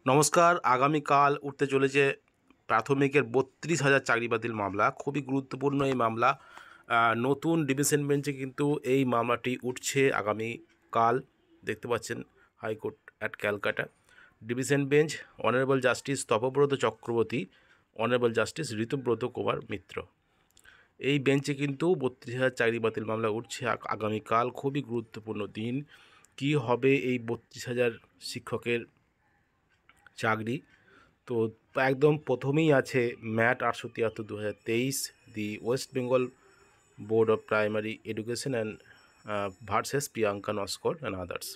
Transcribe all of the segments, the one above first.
নমস্কার। আগামীকাল উঠতে চলেছে প্রাথমিকের ৩২,০০০ চাকরি বাতিল মামলা। খুবই গুরুত্বপূর্ণ এই মামলা। নতুন ডিভিশন বেঞ্চে কিন্তু এই মামলাটি উঠছে আগামীকাল। দেখতে পাচ্ছেন high court at Calcutta. Division bench honourable justice Tapabrata Chakraborty, honourable justice Ritobroto Kumar Mitra. এই বেঞ্চে কিন্তু ৩২,০০০ চাকরি বাতিল মামলা উঠছে আগামীকাল। খুবই গুরুত্বপূর্ণ দিন। কি হবে এই ৩২,০০০ শিক্ষকের চাকরি? তো একদম প্রথমেই আছে ম্যাট ৮৭৩/২০২৩, the West Bengal board of primary education and versus Priyanka Naskar and others.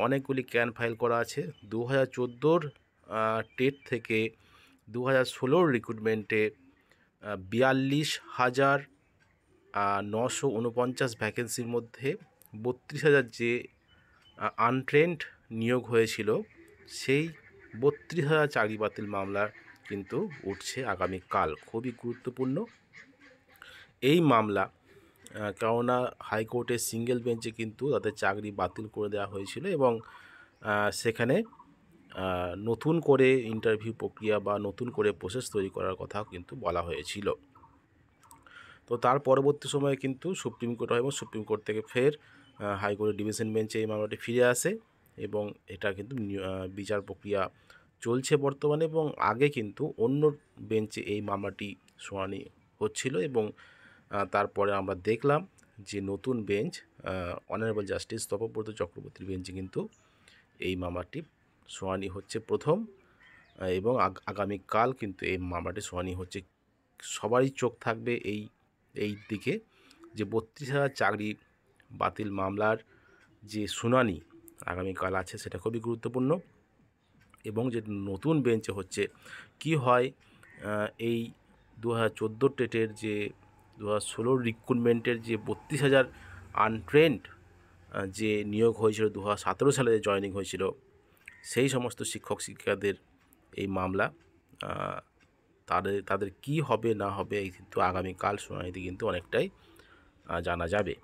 অনেকগুলি ক্যান ফাইল করা আছে। 2014 টেট থেকে 2016 রিক্রুটমেন্টে ৪২,৯৪৯ ভ্যাকেন্সির মধ্যে ৩২,০০০ যে আনট্রেন্ড নিয়োগ হয়েছিল, সেই ৩২,০০০ চাকরি বাতিল মামলা কিন্তু উঠছে আগামীকাল। খুবই গুরুত্বপূর্ণ এই মামলা, কেননা হাইকোর্টের সিঙ্গেল বেঞ্চে কিন্তু তাদের চাকরি বাতিল করে দেওয়া হয়েছিল এবং সেখানে নতুন করে ইন্টারভিউ প্রক্রিয়া বা নতুন করে প্রসেস তৈরি করার কথাও কিন্তু বলা হয়েছিল। তো তার পরবর্তী সময়ে কিন্তু সুপ্রিম কোর্ট হয় এবং সুপ্রিম কোর্ট থেকে ফের হাইকোর্টের ডিভিশন বেঞ্চে এই মামলাটি ফিরে আসে এবং এটা কিন্তু বিচার প্রক্রিয়া চলছে বর্তমানে। এবং আগে কিন্তু অন্য বেঞ্চে এই মামলাটি শুনানি হচ্ছিল এবং তারপরে আমরা দেখলাম যে নতুন বেঞ্চ অনারেবল জাস্টিস তপব্রত চক্রবর্তীর বেঞ্চে কিন্তু এই মামলাটি শুনানি হচ্ছে প্রথম, এবং আগামীকাল কিন্তু এই মামলাটি শুনানি হচ্ছে। সবারই চোখ থাকবে এই দিকে যে ৩২,০০০ চাকরি বাতিল মামলার যে শুনানি আগামীকাল আছে, সেটা খুবই গুরুত্বপূর্ণ। এবং যে নতুন বেঞ্চে হচ্ছে কি হয়, এই 2014 টেটের যে 2016 রিক্রুটমেন্টের যে ৩২,০০০ আনট্রেন্ড যে নিয়োগ হয়েছিল, 2017 সালে জয়েনিং হয়েছিল, সেই সমস্ত শিক্ষক শিক্ষিকাদের এই মামলা, তাদের কি হবে না হবে এই কিন্তু আগামীকাল শুনানিতে কিন্তু অনেকটাই জানা যাবে।